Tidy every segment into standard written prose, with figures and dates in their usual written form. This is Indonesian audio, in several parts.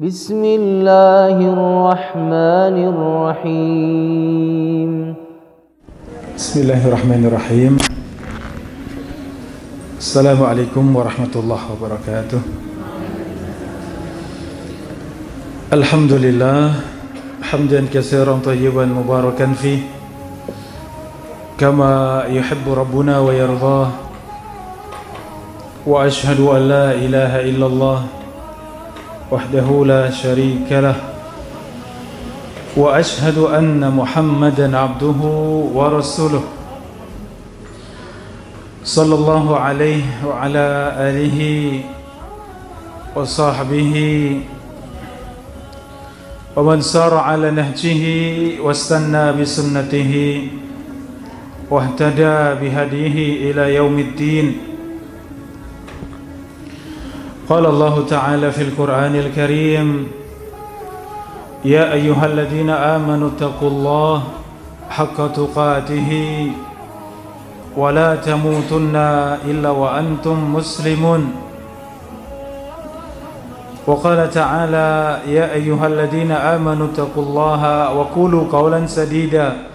Bismillahirrahmanirrahim. Bismillahirrahmanirrahim. Assalamualaikum warahmatullahi wabarakatuh. Alhamdulillah, hamdan katsiran thayyiban mubarakan fi kama yuhibbu rabbuna wa yardah. Wa ashhadu an la ilaha illallah wahdahu la syarika lah. Wa ashhadu anna Muhammadan abduhu wa rasuluh. Sallallahu alaihi wa ala alihi wa sahbihi wa man sara ala nahjihi wastanna bi sunnatihi wahtada bihadihi ila yaumiddin. Qala Allah Ta'ala fil Qur'anil Karim, ya ayyuhalladzina amanu taqullaha haqqa tuqatih wa la tamutunna illa wa antum muslimun. Wa qala ta'ala, ya ayyuhalladzina amanu taqullaha wa qulu qawlan sadida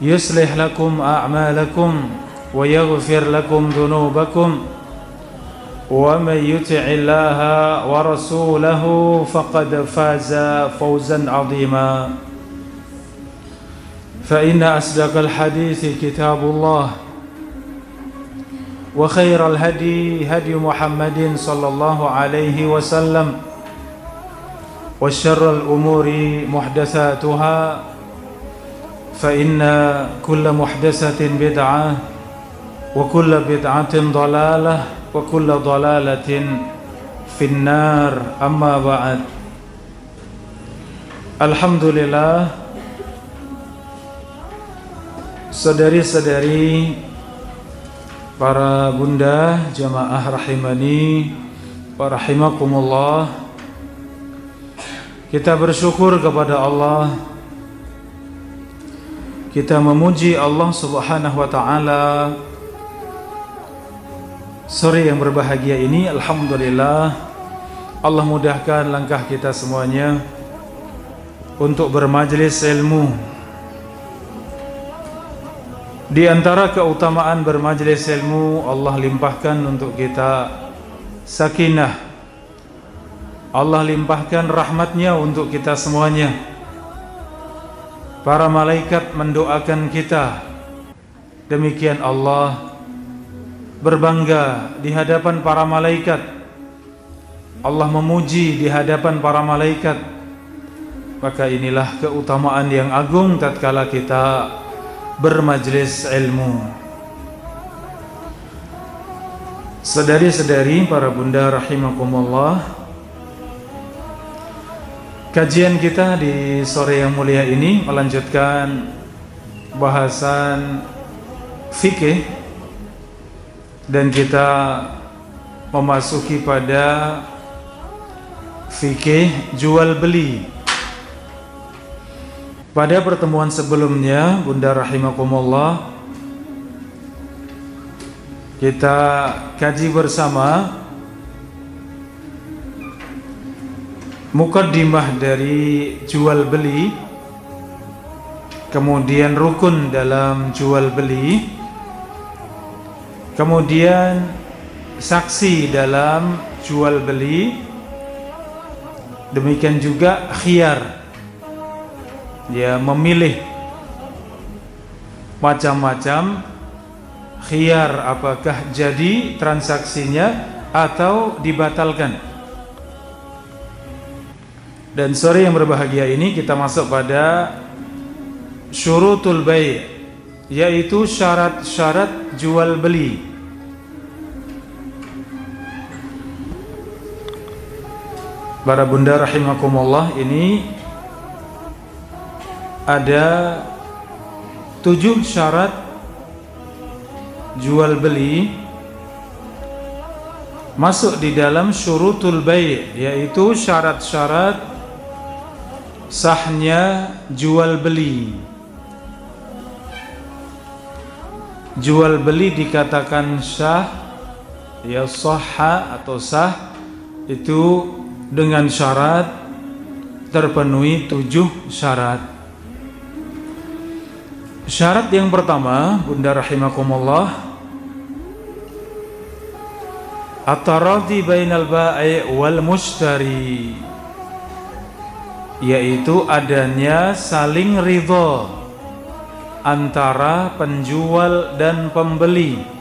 yuslih lakum a'malakum wa yaghfir lakum dhunubakum wa man yuti'illaha wa rasulahu faqad faza fawzan 'azima. Fa inna asdaqal hadithi kitabullah wa khairal hadi hadi Muhammadin sallallahu alaihi wasallam wa syarral umuri muhdatsatuha fa inna kulla muhdatsatin bid'ah wa kulla bid'atin dhalalah wa kulla dhalalatin finnar. Amma ba'd. Alhamdulillah, saudari-saudari, para bunda jamaah rahimani wa rahimakumullah, kita bersyukur kepada Allah. Kita memuji Allah Subhanahu wa ta'ala. Sore yang berbahagia ini, alhamdulillah, Allah mudahkan langkah kita semuanya untuk bermajlis ilmu. Di antara keutamaan bermajlis ilmu, Allah limpahkan untuk kita sakinah. Allah limpahkan rahmatnya untuk kita semuanya. Para malaikat mendoakan kita. Demikian Allah berbangga di hadapan para malaikat. Allah memuji di hadapan para malaikat. Maka inilah keutamaan yang agung tatkala kita bermajlis ilmu. Saudari-saudari, para bunda rahimakumullah, kajian kita di sore yang mulia ini melanjutkan bahasan fikih, dan kita memasuki pada fikih jual beli. Pada pertemuan sebelumnya, bunda rahimakumullah, kita kaji bersama mukaddimah dari jual beli, kemudian rukun dalam jual beli, kemudian saksi dalam jual beli, demikian juga khiyar, ya, memilih macam-macam khiyar, apakah jadi transaksinya atau dibatalkan. Dan sore yang berbahagia ini kita masuk pada syurutul bai', yaitu syarat-syarat jual beli. Para bunda rahimakumullah, ini ada 7 syarat jual beli masuk di dalam syurutul bai', yaitu syarat-syarat sahnya jual beli. Jual beli dikatakan sah, ya sahha atau sah, itu dengan syarat terpenuhi 7 syarat. Syarat yang pertama, Bunda rahimakumullah, at-taradhi bainal ba'i wal mushtari, yaitu adanya saling ridha antara penjual dan pembeli.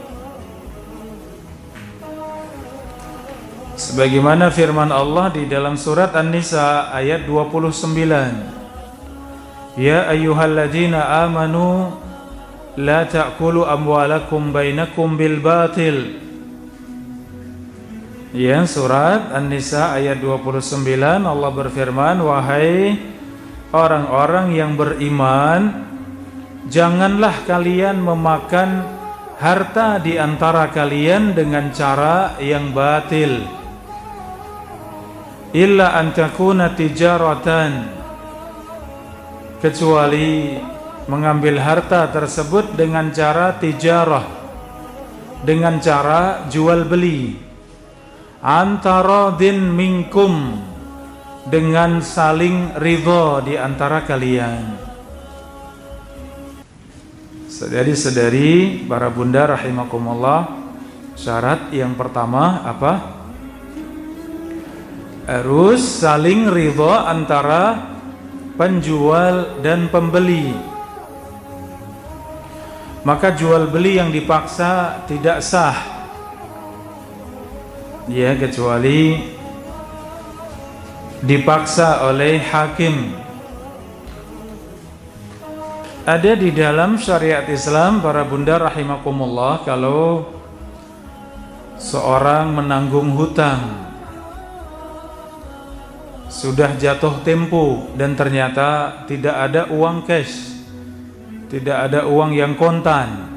Sebagaimana firman Allah di dalam surat An-Nisa ayat 29, Ya ayyuhalladzina amanu la ta'kulu amwalakum bainakum bil batil. Ya, surat An-Nisa ayat 29, Allah berfirman, wahai orang-orang yang beriman, janganlah kalian memakan harta di antara kalian dengan cara yang batil, illa an takuna tijaratan, kecuali mengambil harta tersebut dengan cara tijarah, dengan cara jual beli, antaradin minkum, dengan saling ridha di antara kalian. Saudari-saudari, para bunda rahimakumullah, syarat yang pertama apa? Harus saling ridha antara penjual dan pembeli. Maka jual beli yang dipaksa tidak sah, ya, kecuali dipaksa oleh hakim. Ada di dalam syariat Islam, para bunda rahimakumullah, kalau seorang menanggung hutang, sudah jatuh tempo dan ternyata tidak ada uang cash, tidak ada uang yang kontan,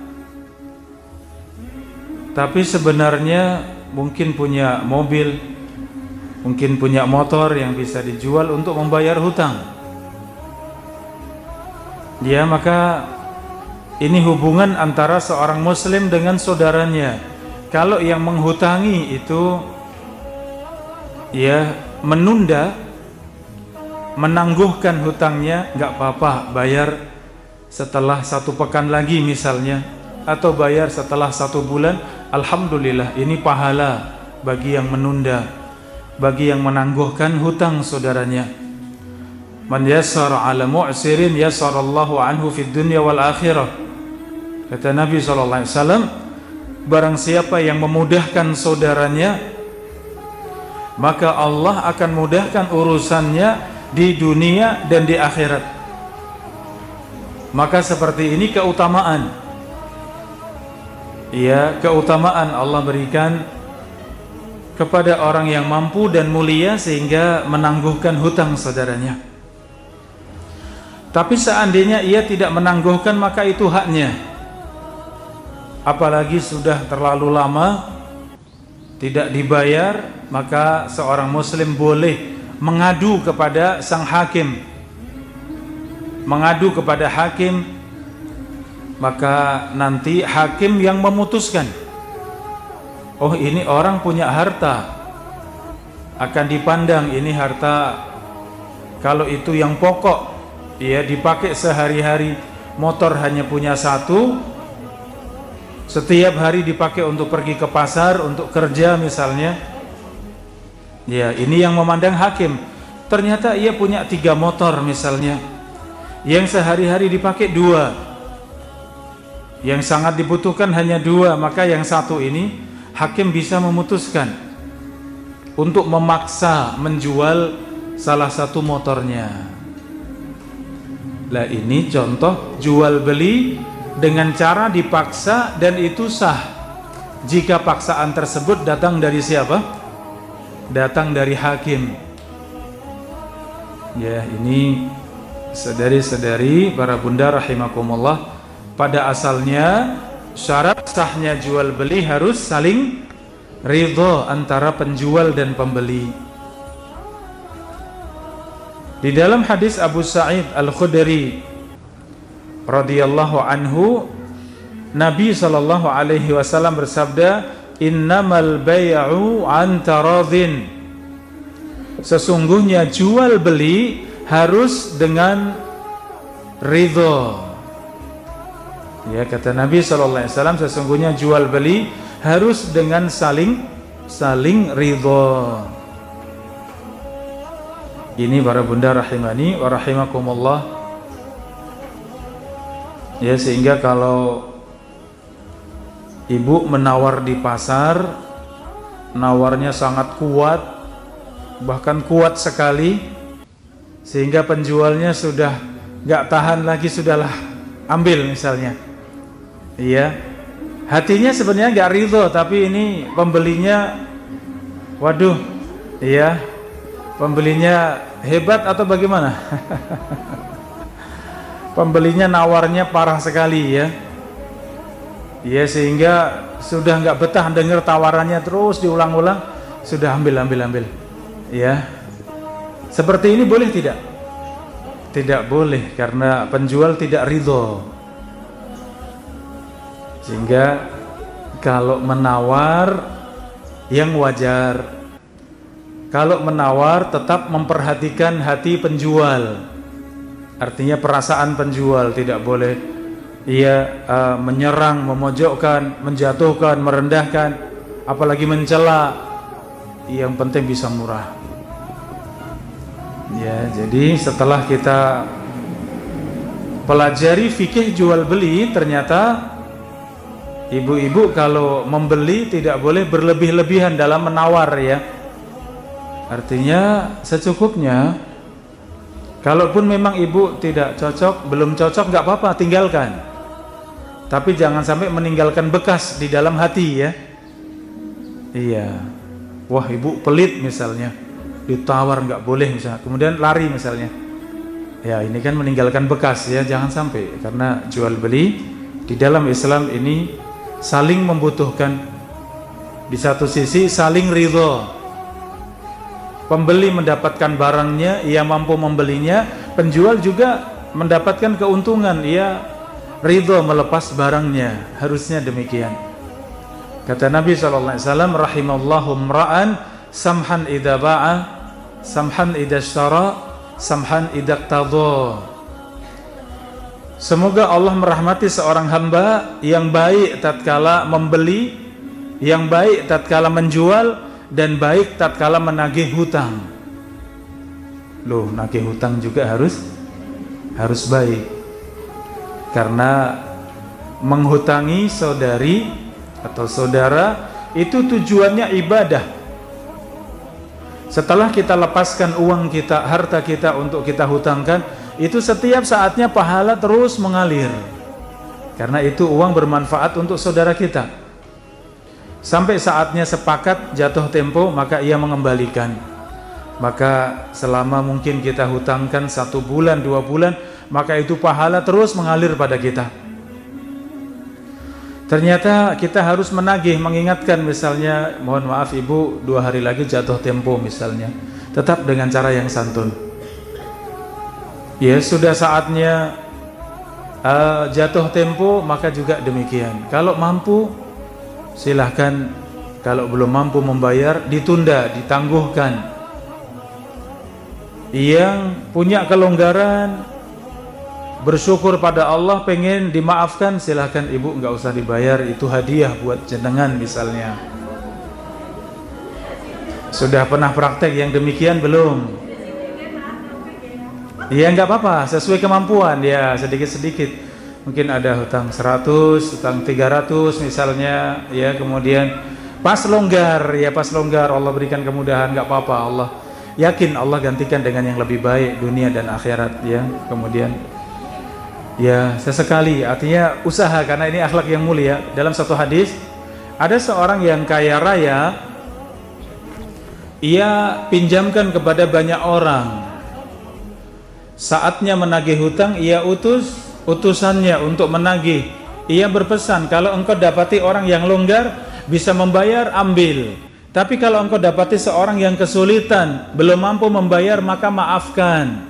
tapi sebenarnya mungkin punya mobil, mungkin punya motor yang bisa dijual untuk membayar hutang, ya, maka ini hubungan antara seorang muslim dengan saudaranya. Kalau yang menghutangi itu ya menunda, menangguhkan hutangnya, nggak apa-apa, bayar setelah 1 pekan lagi misalnya, atau bayar setelah 1 bulan, alhamdulillah, ini pahala bagi yang menunda, bagi yang menangguhkan hutang saudaranya. Man yassara ala mu'sirin yassarallahu anhu fid dunya wal akhirah. Kata Nabi SAW, barang siapa yang memudahkan saudaranya, maka Allah akan mudahkan urusannya di dunia dan di akhirat. Maka seperti ini keutamaan, ya, keutamaan Allah berikan kepada orang yang mampu dan mulia sehingga menangguhkan hutang saudaranya. Tapi seandainya ia tidak menangguhkan, maka itu haknya. Apalagi sudah terlalu lama tidak dibayar, maka seorang muslim boleh mengadu kepada sang hakim, mengadu kepada hakim, maka nanti hakim yang memutuskan. Oh, ini orang punya harta, akan dipandang ini harta, kalau itu yang pokok, ya, dipakai sehari-hari, motor hanya punya 1, setiap hari dipakai untuk pergi ke pasar, untuk kerja misalnya, ya, ini yang memandang hakim. Ternyata ia punya 3 motor misalnya, yang sehari-hari dipakai 2, yang sangat dibutuhkan hanya 2, maka yang 1 ini hakim bisa memutuskan untuk memaksa menjual salah satu motornya. Lah, ini contoh jual beli dengan cara dipaksa, dan itu sah jika paksaan tersebut datang dari siapa? Datang dari hakim. Ya, ini saudari-saudari, para bunda rahimakumullah, pada asalnya syarat sahnya jual beli harus saling ridha antara penjual dan pembeli. Di dalam hadis Abu Sa'id Al-Khudri radhiyallahu anhu, Nabi sallallahu alaihi wasallam bersabda, innamal bai'u an taradhin, sesungguhnya jual beli harus dengan ridho. Ya, kata Nabi SAW, sesungguhnya jual beli harus dengan saling ridho. Ini para bunda rahimani wa rahimakumullah. Ya, sehingga kalau ibu menawar di pasar, nawarnya sangat kuat, bahkan kuat sekali, sehingga penjualnya sudah gak tahan lagi, sudahlah ambil misalnya. Iya, hatinya sebenarnya gak ridho, tapi ini pembelinya, waduh, iya, pembelinya hebat atau bagaimana? Pembelinya nawarnya parah sekali ya. Iya, sehingga sudah nggak betah dengar tawarannya terus diulang-ulang, sudah ambil. Ya, seperti ini boleh tidak? Tidak boleh, karena penjual tidak ridho. Sehingga kalau menawar yang wajar, kalau menawar tetap memperhatikan hati penjual, artinya perasaan penjual, tidak boleh ia menyerang, memojokkan, menjatuhkan, merendahkan, apalagi mencela. Yang penting bisa murah. Ya, jadi setelah kita pelajari fikih jual beli, ternyata ibu-ibu kalau membeli tidak boleh berlebih-lebihan dalam menawar ya. Artinya secukupnya. Kalaupun memang ibu tidak cocok, belum cocok, nggak apa-apa, tinggalkan. Tapi jangan sampai meninggalkan bekas di dalam hati ya. Iya. Wah, ibu pelit misalnya, ditawar nggak boleh misalnya, kemudian lari misalnya. Ya, ini kan meninggalkan bekas ya, jangan sampai. Karena jual beli di dalam Islam ini saling membutuhkan. Di satu sisi saling ridho. Pembeli mendapatkan barangnya, ia mampu membelinya. Penjual juga mendapatkan keuntungan, ia ridho melepas barangnya. Harusnya demikian. Kata Nabi SAW, rahimallahu mra'an samhan idza ba'a, samhan idza ishtara, samhan idza iqtadha. Semoga Allah merahmati seorang hamba yang baik tatkala membeli, yang baik tatkala menjual, dan baik tatkala menagih hutang. Loh, nagih hutang juga harus baik. Karena menghutangi saudari atau saudara itu tujuannya ibadah. Setelah kita lepaskan uang kita, harta kita untuk kita hutangkan, itu setiap saatnya pahala terus mengalir. Karena itu uang bermanfaat untuk saudara kita. Sampai saatnya sepakat jatuh tempo, maka ia mengembalikan. Maka selama mungkin kita hutangkan 1 bulan, 2 bulan, maka itu pahala terus mengalir pada kita. Ternyata kita harus menagih, mengingatkan misalnya, mohon maaf ibu, 2 hari lagi jatuh tempo misalnya. Tetap dengan cara yang santun. Ya, sudah saatnya jatuh tempo, maka juga demikian. Kalau mampu, silahkan. Kalau belum mampu membayar, ditunda, ditangguhkan. Yang punya kelonggaran, bersyukur pada Allah, pengen dimaafkan, silahkan ibu, nggak usah dibayar, itu hadiah buat jenengan misalnya. Sudah pernah praktek yang demikian belum? Ya nggak apa-apa, sesuai kemampuan ya, sedikit-sedikit. Mungkin ada hutang 100, hutang 300 misalnya, ya, kemudian pas longgar, ya pas longgar Allah berikan kemudahan, nggak apa-apa, Allah yakin Allah gantikan dengan yang lebih baik dunia dan akhirat ya. Kemudian ya sesekali, artinya usaha, karena ini akhlak yang mulia. Dalam satu hadis ada seorang yang kaya raya, ia pinjamkan kepada banyak orang. Saatnya menagih hutang, ia utus utusannya untuk menagih. Ia berpesan, kalau engkau dapati orang yang longgar bisa membayar, ambil. Tapi kalau engkau dapati seorang yang kesulitan, belum mampu membayar, maka maafkan.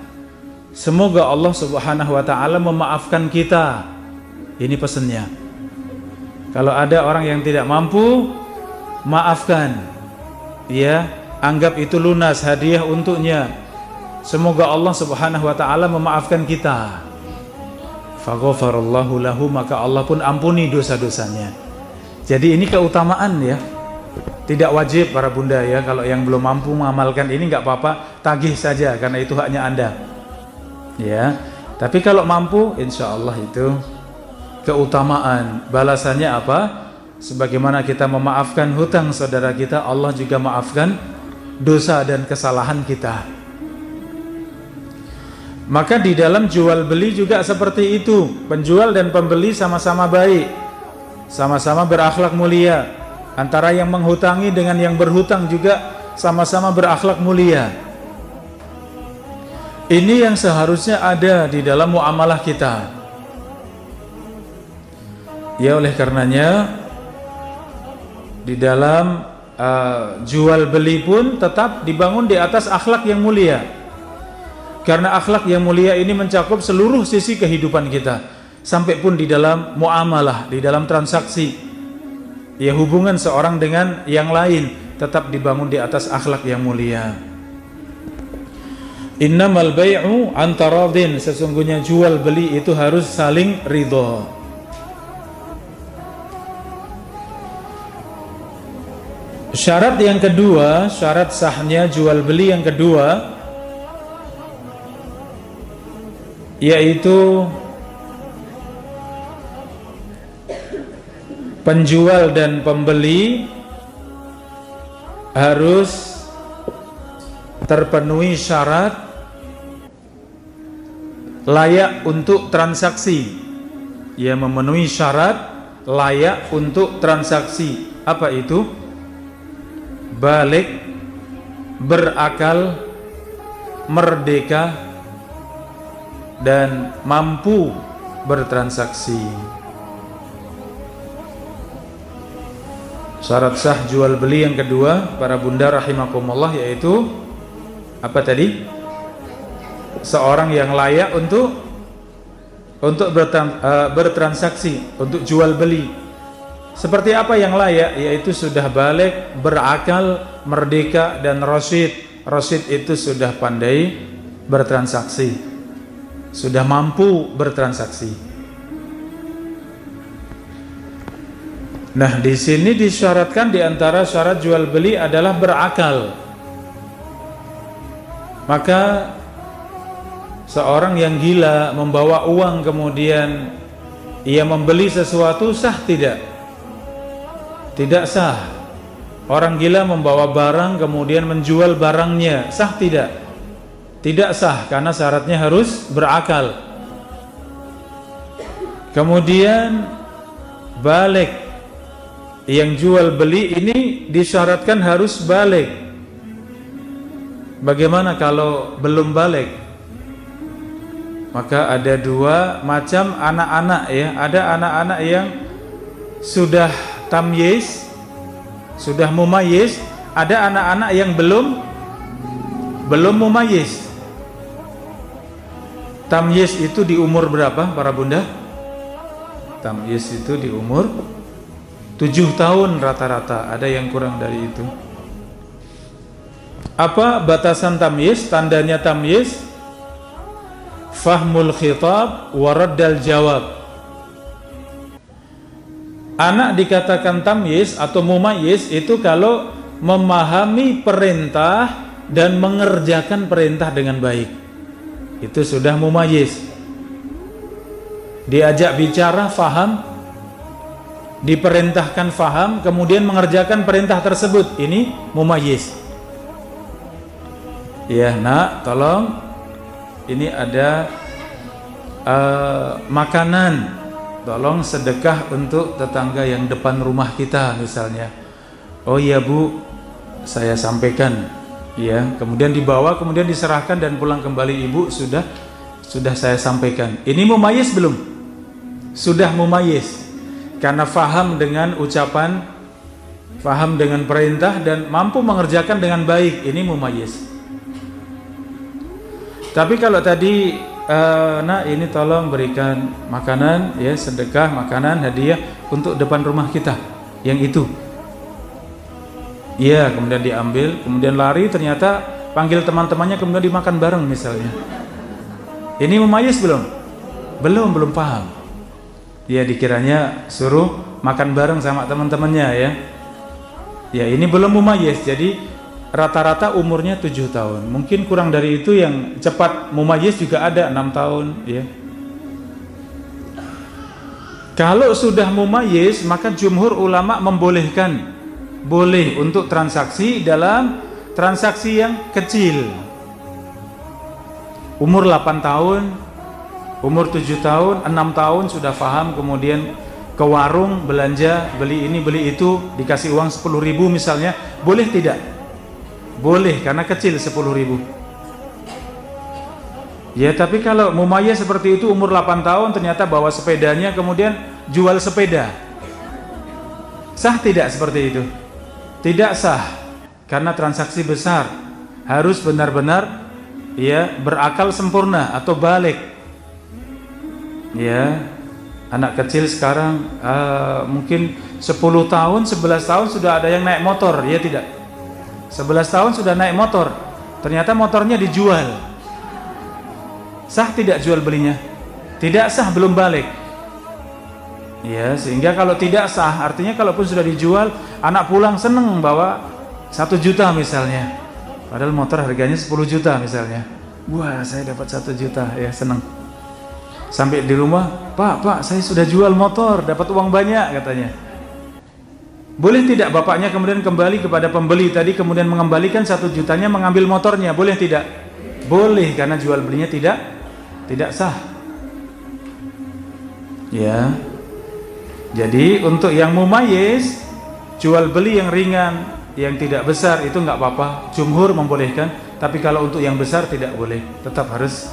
Semoga Allah Subhanahu wa ta'ala memaafkan kita. Ini pesannya. Kalau ada orang yang tidak mampu, maafkan. Ya, anggap itu lunas, hadiah untuknya. Semoga Allah Subhanahu wa taala memaafkan kita. Faghafarallahu lahu, maka Allah pun ampuni dosa-dosanya. Jadi ini keutamaan ya. Tidak wajib para bunda ya, kalau yang belum mampu mengamalkan ini nggak apa-apa, tagih saja karena itu haknya Anda. Ya. Tapi kalau mampu, insya Allah itu keutamaan. Balasannya apa? Sebagaimana kita memaafkan hutang saudara kita, Allah juga maafkan dosa dan kesalahan kita. Maka di dalam jual beli juga seperti itu. Penjual dan pembeli sama-sama baik, sama-sama berakhlak mulia. Antara yang menghutangi dengan yang berhutang juga sama-sama berakhlak mulia. Ini yang seharusnya ada di dalam muamalah kita. Ya, oleh karenanya di dalam jual beli pun tetap dibangun di atas akhlak yang mulia. Karena akhlak yang mulia ini mencakup seluruh sisi kehidupan kita, sampai pun di dalam muamalah, di dalam transaksi. Ya, hubungan seorang dengan yang lain tetap dibangun di atas akhlak yang mulia. Innamal bai'u an taradin, sesungguhnya jual beli itu harus saling ridha. Syarat yang kedua, syarat sahnya jual beli yang kedua, yaitu penjual dan pembeli harus terpenuhi syarat layak untuk transaksi. Ya, memenuhi syarat layak untuk transaksi. Apa itu? Balik, berakal, merdeka, dan mampu bertransaksi. Syarat sah jual beli yang kedua para bunda rahimakumullah yaitu apa tadi? Seorang yang layak untuk bertransaksi, untuk jual beli. Seperti apa yang layak? Yaitu sudah balik, berakal, merdeka, dan rasyid. Rasyid itu sudah pandai bertransaksi, sudah mampu bertransaksi. Nah, di sini disyaratkan di antara syarat jual beli adalah berakal. Maka seorang yang gila membawa uang kemudian ia membeli sesuatu, sah tidak? Tidak sah. Orang gila membawa barang kemudian menjual barangnya, sah tidak? Tidak sah, karena syaratnya harus berakal. Kemudian balik. Yang jual beli ini disyaratkan harus balik. Bagaimana kalau belum balik? Maka ada dua macam anak-anak ya. Ada anak-anak yang sudah tamyiz, sudah mumayyiz. Ada anak-anak yang belum mumayyiz. Tamyiz itu di umur berapa para bunda? Tamyiz itu di umur 7 tahun rata-rata, ada yang kurang dari itu. Apa batasan tamyiz? Tandanya tamyiz fahmul khitab wa raddal jawab. Anak dikatakan tamyiz atau mumayyiz itu kalau memahami perintah dan mengerjakan perintah dengan baik. Itu sudah mumayyiz. Diajak bicara faham, diperintahkan faham, kemudian mengerjakan perintah tersebut, ini mumayyiz. Ya, nak, tolong ini ada makanan, tolong sedekah untuk tetangga yang depan rumah kita misalnya. Oh iya bu, saya sampaikan. Ya, kemudian dibawa, kemudian diserahkan dan pulang kembali, ibu sudah saya sampaikan. Ini mumayyiz belum? Sudah mumayyiz. Karena faham dengan ucapan, faham dengan perintah, dan mampu mengerjakan dengan baik, ini mumayyiz. Tapi kalau tadi nak ini tolong berikan makanan ya, sedekah makanan hadiah untuk depan rumah kita, yang itu Iya, kemudian diambil, kemudian lari, ternyata panggil teman-temannya, kemudian dimakan bareng misalnya. Ini mumayyiz belum? Belum paham. Ya, dikiranya suruh makan bareng sama teman-temannya ya. Ya, ini belum mumayyiz. Jadi rata-rata umurnya 7 tahun. Mungkin kurang dari itu yang cepat mumayyiz juga ada 6 tahun ya. Kalau sudah mumayyiz, maka jumhur ulama membolehkan, boleh untuk transaksi dalam transaksi yang kecil. Umur 8 tahun, umur 7 tahun, 6 tahun sudah paham, kemudian ke warung belanja, beli ini beli itu, dikasih uang 10.000 misalnya, boleh tidak? Boleh, karena kecil 10.000. Ya, tapi kalau mumayyiz seperti itu umur 8 tahun ternyata bawa sepedanya kemudian jual sepeda, sah tidak seperti itu? Tidak sah, karena transaksi besar, harus benar-benar ya berakal sempurna atau balik. Ya, anak kecil sekarang mungkin 10 tahun, 11 tahun sudah ada yang naik motor, ya tidak? 11 tahun sudah naik motor, ternyata motornya dijual. Sah tidak jual belinya? Tidak sah, belum balik. Ya, sehingga kalau tidak sah, artinya kalaupun sudah dijual, anak pulang seneng bawa 1 juta misalnya, padahal motor harganya 10 juta misalnya. Wah, saya dapat 1 juta, ya seneng. Sampai di rumah, Pak, saya sudah jual motor, dapat uang banyak katanya. Boleh tidak bapaknya kemudian kembali kepada pembeli tadi, kemudian mengembalikan 1 jutanya, mengambil motornya? Boleh tidak? Boleh, karena jual belinya tidak sah. Ya. Jadi untuk yang mumayyiz, jual beli yang ringan, yang tidak besar itu nggak apa-apa, jumhur membolehkan. Tapi kalau untuk yang besar tidak boleh, tetap harus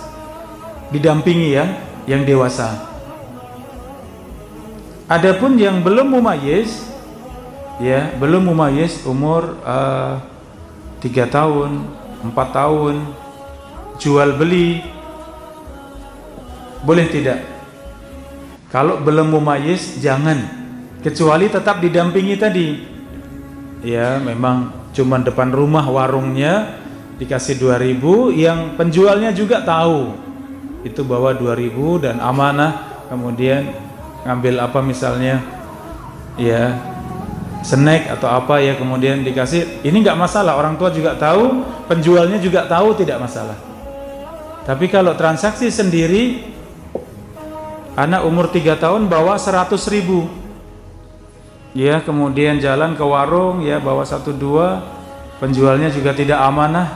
didampingi yang dewasa. Adapun yang belum mumayyiz, ya belum mumayyiz, umur 3 tahun, 4 tahun, jual beli boleh tidak? Kalau belum mumayyiz jangan, kecuali tetap didampingi tadi. Ya, memang cuman depan rumah warungnya dikasih 2.000, yang penjualnya juga tahu itu bawa 2.000 dan amanah, kemudian ngambil apa misalnya ya snack atau apa ya, kemudian dikasih, ini nggak masalah, orang tua juga tahu, penjualnya juga tahu, tidak masalah. Tapi kalau transaksi sendiri, anak umur 3 tahun bawa 100.000 ya, kemudian jalan ke warung ya bawa 1-2, penjualnya juga tidak amanah.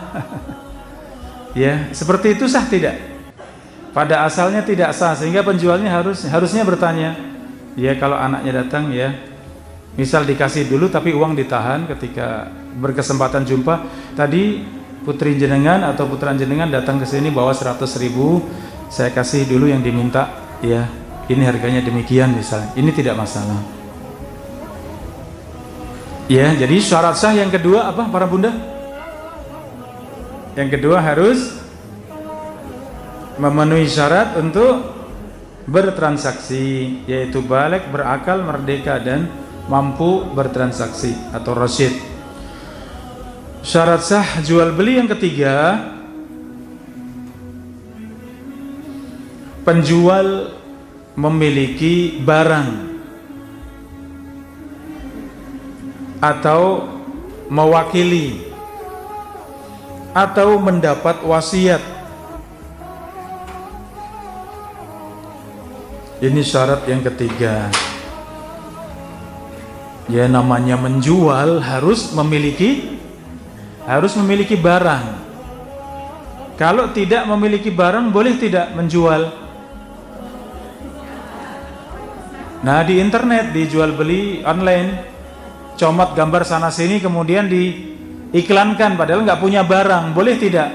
Ya, seperti itu sah tidak? Pada asalnya tidak sah, sehingga penjualnya harusnya bertanya. Ya, kalau anaknya datang ya, misal dikasih dulu tapi uang ditahan, ketika berkesempatan jumpa, tadi putri jenengan atau putra jenengan datang ke sini bawa 100.000, saya kasih dulu yang diminta. Ya, ini harganya demikian misalnya, ini tidak masalah. Ya, jadi syarat sah yang kedua apa para bunda? Yang kedua harus memenuhi syarat untuk bertransaksi, yaitu balik, berakal, merdeka, dan mampu bertransaksi atau rasyid. Syarat sah jual beli yang ketiga, penjual memiliki barang atau mewakili atau mendapat wasiat. Ini syarat yang ketiga. Ya, namanya menjual harus memiliki barang. Kalau tidak memiliki barang, boleh tidak menjual? Nah, di internet dijual beli online, comot gambar sana sini kemudian diiklankan padahal nggak punya barang, boleh tidak?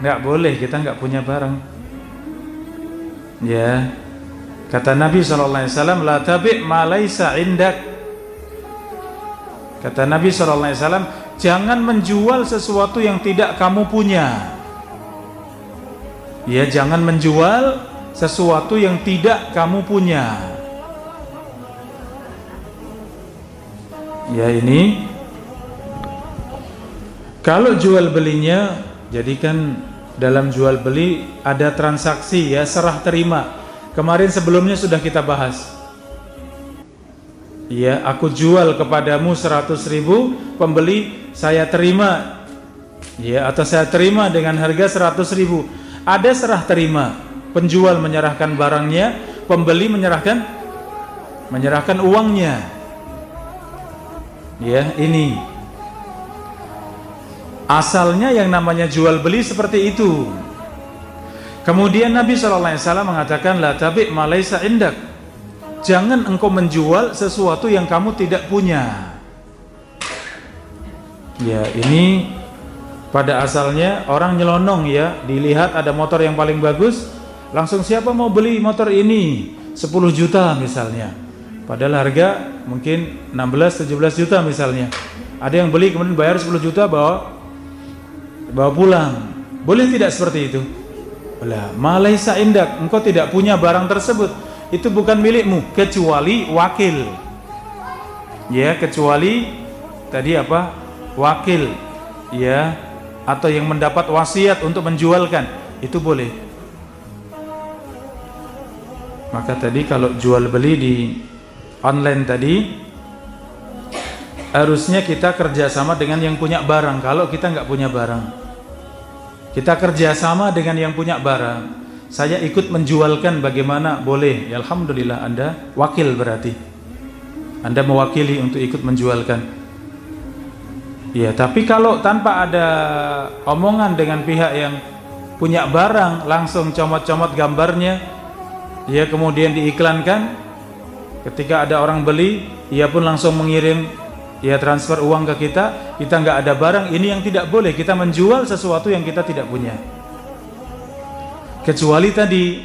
Nggak boleh, kita nggak punya barang. Ya, kata Nabi SAW, la tabi' ma laisa indak. Kata Nabi SAW, jangan menjual sesuatu yang tidak kamu punya. Ya, jangan menjual sesuatu yang tidak kamu punya. Ya, ini Kalau jual belinya, jadi kan dalam jual beli ada transaksi ya, serah terima. Kemarin sebelumnya sudah kita bahas. Ya, aku jual kepadamu 100.000, pembeli saya terima, ya, atau saya terima dengan harga 100.000. Ada serah terima, penjual menyerahkan barangnya, pembeli menyerahkan uangnya. Ya, ini asalnya yang namanya jual beli seperti itu. Kemudian Nabi SAW mengatakan, la tabi' ma laysa indak. Jangan engkau menjual sesuatu yang kamu tidak punya. Ya, ini pada asalnya orang nyelonong ya, dilihat ada motor yang paling bagus, langsung siapa mau beli motor ini? 10 juta misalnya. Padahal harga mungkin 16-17 juta misalnya. Ada yang beli kemudian bayar 10 juta bawa pulang. Boleh tidak seperti itu? Lah, malaisa indak, engkau tidak punya barang tersebut. Itu bukan milikmu kecuali wakil. Ya, kecuali tadi apa? Wakil. Ya, atau yang mendapat wasiat untuk menjualkan, itu boleh. Maka tadi kalau jual beli di online tadi, harusnya kita kerjasama dengan yang punya barang. Kalau kita nggak punya barang, kita kerjasama dengan yang punya barang. Saya ikut menjualkan, bagaimana? Boleh. Ya, alhamdulillah, Anda wakil berarti. Anda mewakili untuk ikut menjualkan. Ya, tapi kalau tanpa ada omongan dengan pihak yang punya barang, langsung comot-comot gambarnya, ya, kemudian diiklankan. Ketika ada orang beli, ia pun langsung mengirim, ya, transfer uang ke kita. Kita nggak ada barang. Ini yang tidak boleh. Kita menjual sesuatu yang kita tidak punya. Kecuali tadi,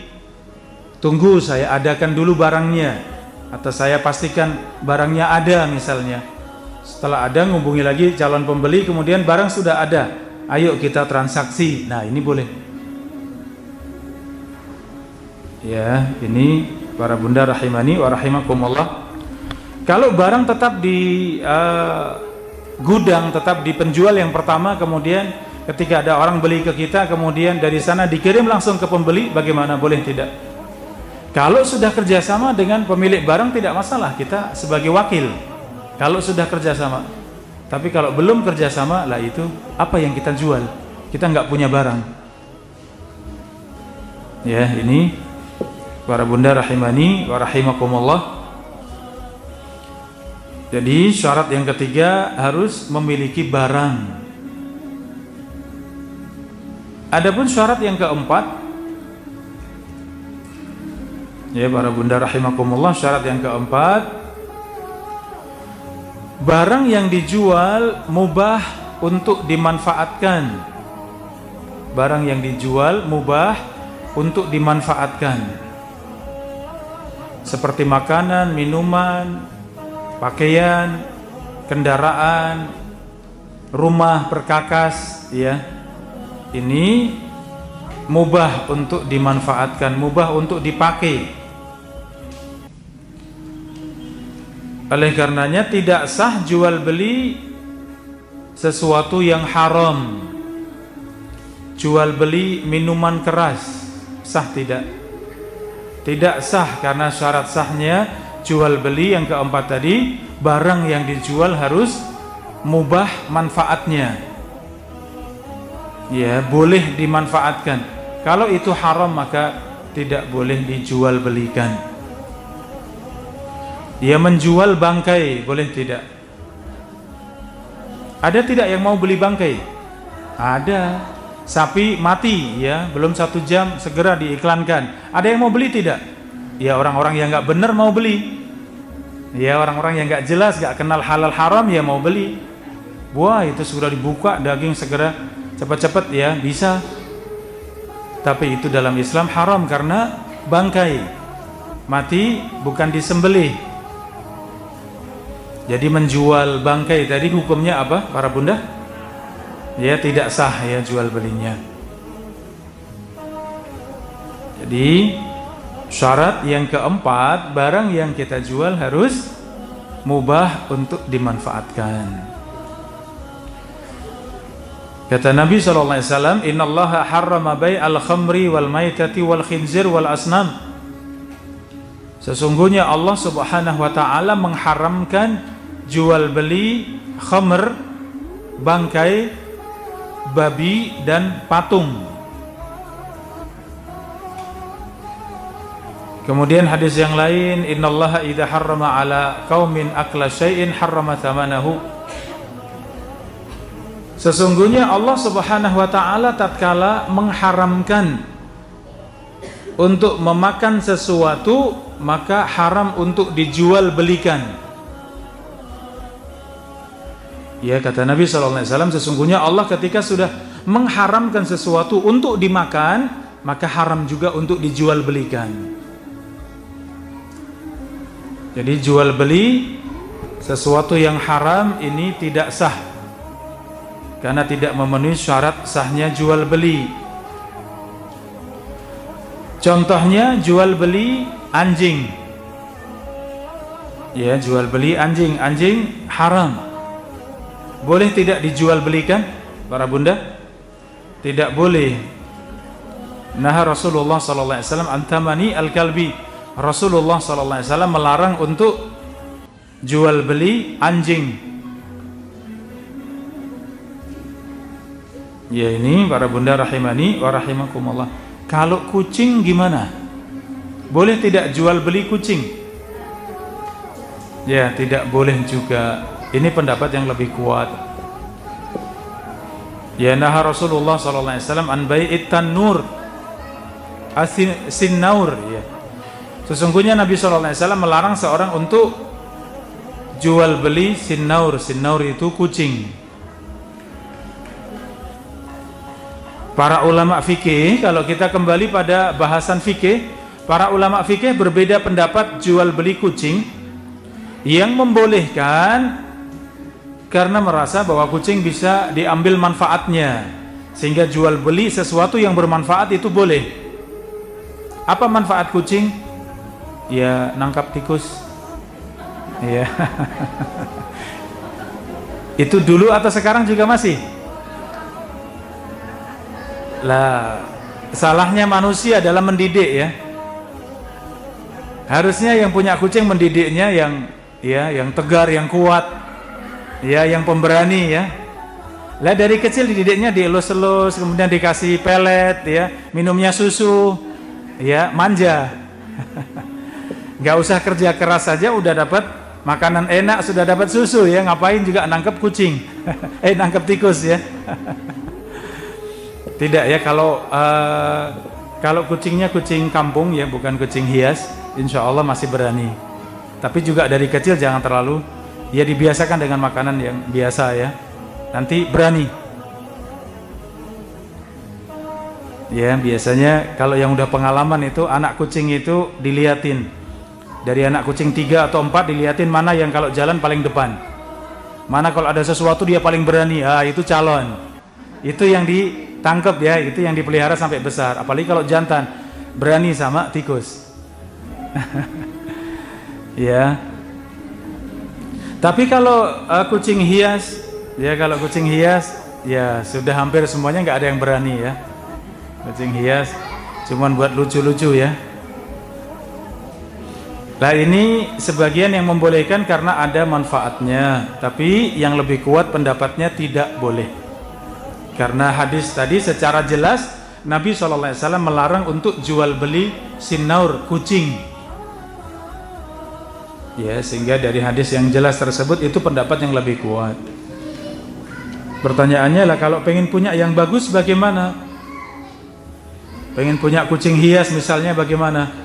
tunggu saya adakan dulu barangnya, atau saya pastikan barangnya ada misalnya. Setelah ada, ngubungi lagi calon pembeli, kemudian barang sudah ada, ayo kita transaksi. Nah, ini boleh. Ya, ini para bunda rahimani wa rahimakumullah. Kalau barang tetap di gudang, tetap di penjual yang pertama, kemudian ketika ada orang beli ke kita, kemudian dari sana dikirim langsung ke pembeli, bagaimana? Boleh tidak? Kalau sudah kerjasama dengan pemilik barang tidak masalah, kita sebagai wakil. Kalau sudah kerjasama. Tapi kalau belum kerjasama, lah itu apa yang kita jual? Kita nggak punya barang. Ya, ini para bunda rahimani wa rahimakumullah. Jadi syarat yang ketiga harus memiliki barang. Adapun syarat yang keempat, ya para bunda rahimakumullah, syarat yang keempat, barang yang dijual mubah untuk dimanfaatkan. Barang yang dijual mubah untuk dimanfaatkan. Seperti makanan, minuman, pakaian, kendaraan, rumah, perkakas, ya. Ini mubah untuk dimanfaatkan, mubah untuk dipakai. Oleh karenanya tidak sah jual beli sesuatu yang haram. Jual beli minuman keras, sah tidak? Tidak sah, karena syarat sahnya jual beli yang keempat tadi, barang yang dijual harus mubah manfaatnya. Ya, boleh dimanfaatkan. Kalau itu haram maka tidak boleh dijual belikan. Dia menjual bangkai, boleh tidak? Ada tidak yang mau beli bangkai? Ada. Sapi mati, ya, belum 1 jam segera diiklankan. Ada yang mau beli tidak? Ya, orang-orang yang nggak benar mau beli. Ya, orang-orang yang nggak jelas, nggak kenal halal haram, ya mau beli. Wah, itu sudah dibuka daging, segera cepat-cepat, ya, bisa. Tapi itu dalam Islam haram karena bangkai mati, bukan disembelih. Jadi menjual bangkai tadi hukumnya apa para bunda? Ya, tidak sah ya jual belinya. Jadi syarat yang keempat, barang yang kita jual harus mubah untuk dimanfaatkan. Kata Nabi SAW, innallaha harrama bai'al khamri wal maitati wal khinzir wal asnam. Sesungguhnya Allah Subhanahu wa taala mengharamkan jual beli khamr, bangkai babi dan patung. Kemudian hadis yang lain, innallaha idza harrama ala qaumin akla syai'in harrama thamanahu. Sesungguhnya Allah Subhanahu wa taala tatkala mengharamkan untuk memakan sesuatu, maka haram untuk dijual belikan. Ya, kata Nabi SAW, sesungguhnya Allah ketika sudah mengharamkan sesuatu untuk dimakan, maka haram juga untuk dijual belikan. Jadi jual beli sesuatu yang haram ini tidak sah, karena tidak memenuhi syarat sahnya jual beli. Contohnya jual beli anjing. Ya, jual beli anjing, anjing haram. Boleh tidak dijual belikan, para bunda? Tidak boleh. Nah, Rasulullah sallallahu alaihi wasallam antamani al-kalbi. Rasulullah sallallahu alaihi wasallam melarang untuk jual beli anjing. Ya, ini para bunda rahimani wa rahimakumullah. Kalau kucing gimana? Boleh tidak jual beli kucing? Ya, tidak boleh juga. Ini pendapat yang lebih kuat. Ya, nah Rasulullah sallallahu alaihi wasallam an bai'it tanur sinnaur, ya. Sesungguhnya Nabi SAW melarang seorang untuk jual beli sinnaur. Sinnaur itu kucing. Para ulama fikih, kalau kita kembali pada bahasan fikih, para ulama fikih berbeda pendapat jual beli kucing. Yang membolehkan karena merasa bahwa kucing bisa diambil manfaatnya, sehingga jual beli sesuatu yang bermanfaat itu boleh. Apa manfaat kucing? Ya, nangkap tikus. Ya. Itu dulu atau sekarang juga masih? Lah, salahnya manusia dalam mendidik, ya. Harusnya yang punya kucing mendidiknya yang tegar, yang kuat, ya, yang pemberani, ya. Lah dari kecil dididiknya dielus-elus, kemudian dikasih pelet, ya, minumnya susu, ya, manja. Gak usah kerja keras saja udah dapat makanan enak, sudah dapat susu, ya, ngapain juga nangkep kucing. Nangkep tikus, ya. Tidak, ya, kalau kucingnya kucing kampung, ya, bukan kucing hias, insya Allah masih berani. Tapi juga dari kecil jangan terlalu, ya, dibiasakan dengan makanan yang biasa, ya. Nanti berani. Ya, biasanya kalau yang udah pengalaman itu anak kucing itu diliatin. Dari anak kucing 3 atau 4 diliatin mana yang kalau jalan paling depan, mana kalau ada sesuatu dia paling berani, itu calon. Itu yang ditangkap, ya, itu yang dipelihara sampai besar. Apalagi kalau jantan berani sama tikus. Ya. Tapi kalau kucing hias, ya, kalau kucing hias, ya sudah hampir semuanya nggak ada yang berani, ya. Kucing hias cuman buat lucu-lucu, ya. Nah, ini sebagian yang membolehkan karena ada manfaatnya, tapi yang lebih kuat pendapatnya tidak boleh. Karena hadis tadi secara jelas Nabi SAW melarang untuk jual beli sinnaur, kucing. Ya, sehingga dari hadis yang jelas tersebut itu pendapat yang lebih kuat. Pertanyaannya lah, kalau pengen punya yang bagus bagaimana? Pengen punya kucing hias misalnya bagaimana?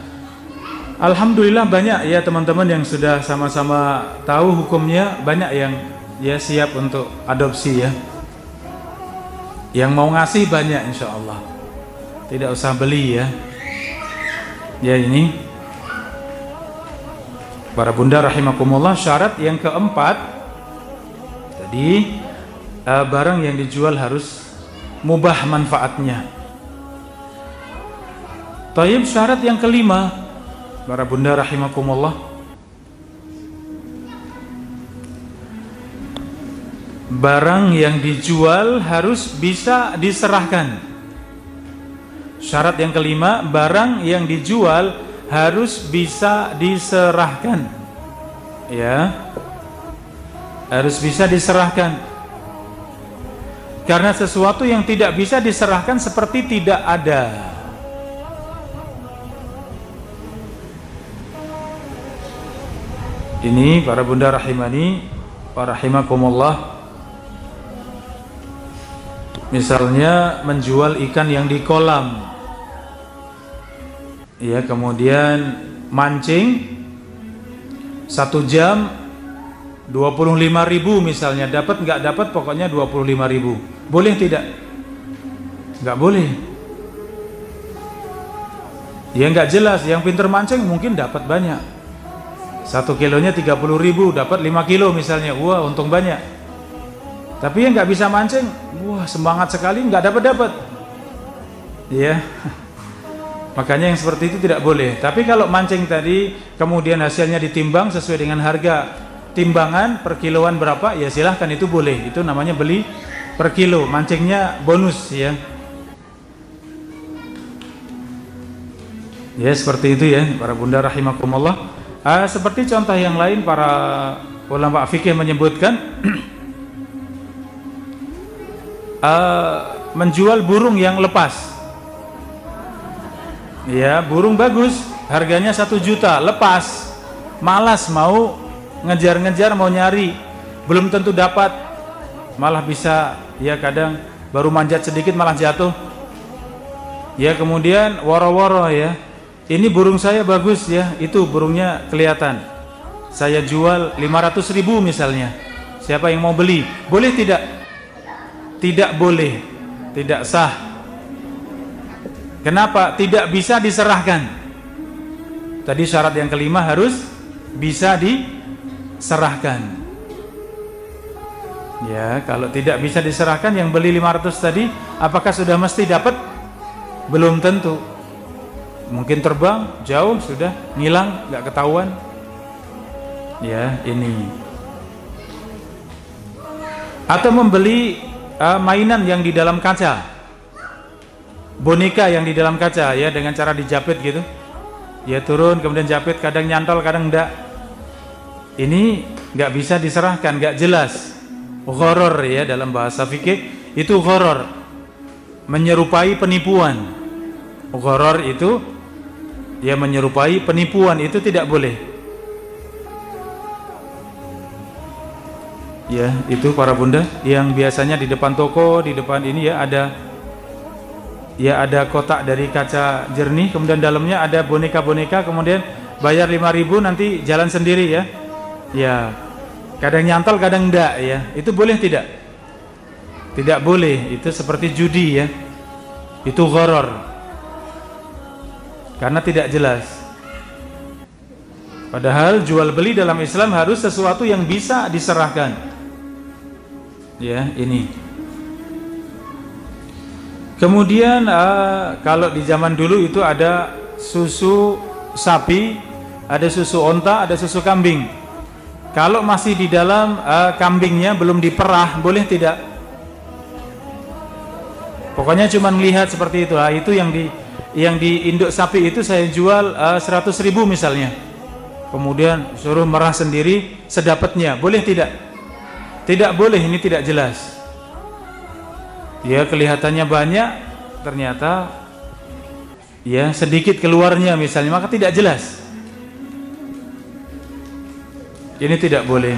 Alhamdulillah banyak, ya, teman-teman yang sudah sama-sama tahu hukumnya, banyak yang, ya, siap untuk adopsi, ya. Yang mau ngasih banyak, insya Allah. Tidak usah beli, ya. Ya, ini para bunda rahimakumullah, syarat yang keempat tadi, barang yang dijual harus mubah manfaatnya. Taib, syarat yang kelima, para bunda rahimakumullah, barang yang dijual harus bisa diserahkan. Syarat yang kelima, barang yang dijual harus bisa diserahkan. Ya, harus bisa diserahkan. Karena sesuatu yang tidak bisa diserahkan seperti tidak ada. Ini para bunda rahimani wa rahimakumullah, misalnya menjual ikan yang di kolam, ya, kemudian mancing 1 jam 25.000 misalnya, dapat nggak dapat pokoknya 25.000, boleh tidak? Nggak boleh. Ya nggak jelas. Yang pinter mancing mungkin dapat banyak, 1 kilonya 30.000, dapat 5 kilo misalnya, wah untung banyak. Tapi yang nggak bisa mancing, wah semangat sekali, nggak dapat. Ya, makanya yang seperti itu tidak boleh. Tapi kalau mancing tadi kemudian hasilnya ditimbang sesuai dengan harga timbangan per kiloan berapa, ya silahkan, itu boleh. Itu namanya beli per kilo, mancingnya bonus, ya. Ya seperti itu ya para bunda rahimakumullah. Seperti contoh yang lain, para ulama fikih menyebutkan menjual burung yang lepas. Ya, burung bagus, harganya 1 juta, lepas, malas mau ngejar-ngejar, mau nyari, belum tentu dapat, malah bisa, ya kadang baru manjat sedikit malah jatuh. Ya kemudian woro-woro, ya, ini burung saya bagus, ya, itu burungnya kelihatan, saya jual 500.000 misalnya, siapa yang mau beli? Boleh tidak? Tidak boleh, tidak sah. Kenapa? Tidak bisa diserahkan. Tadi syarat yang kelima harus bisa diserahkan. Ya, kalau tidak bisa diserahkan, yang beli 500 tadi apakah sudah mesti dapat? Belum tentu. Mungkin terbang jauh, sudah ngilang, nggak ketahuan. Ya, ini. Atau membeli mainan yang di dalam kaca, boneka yang di dalam kaca, ya, dengan cara dijapit gitu. Ya turun kemudian japit, kadang nyantol kadang enggak. Ini nggak bisa diserahkan, nggak jelas. Gharar, ya, dalam bahasa fikih itu gharar, menyerupai penipuan. Gharar itu ya menyerupai penipuan, itu tidak boleh. Ya, itu para bunda yang biasanya di depan toko, di depan ini, ya, ada kotak dari kaca jernih, kemudian dalamnya ada boneka-boneka, kemudian bayar 5.000 nanti jalan sendiri, ya. Ya, kadang nyantol kadang enggak, ya. Itu boleh tidak? Tidak boleh, itu seperti judi, ya. Itu gharar. Karena tidak jelas. Padahal jual beli dalam Islam harus sesuatu yang bisa diserahkan. Ya, ini. Kemudian kalau di zaman dulu itu ada susu sapi, ada susu onta, ada susu kambing. Kalau masih di dalam kambingnya belum diperah, boleh tidak? Pokoknya cuma melihat seperti itu. Itu yang di induk sapi itu saya jual 100.000 misalnya. Kemudian suruh merah sendiri sedapatnya, boleh tidak? Tidak boleh, ini tidak jelas. Ya, kelihatannya banyak, ternyata ya sedikit keluarnya misalnya, maka tidak jelas. Ini tidak boleh.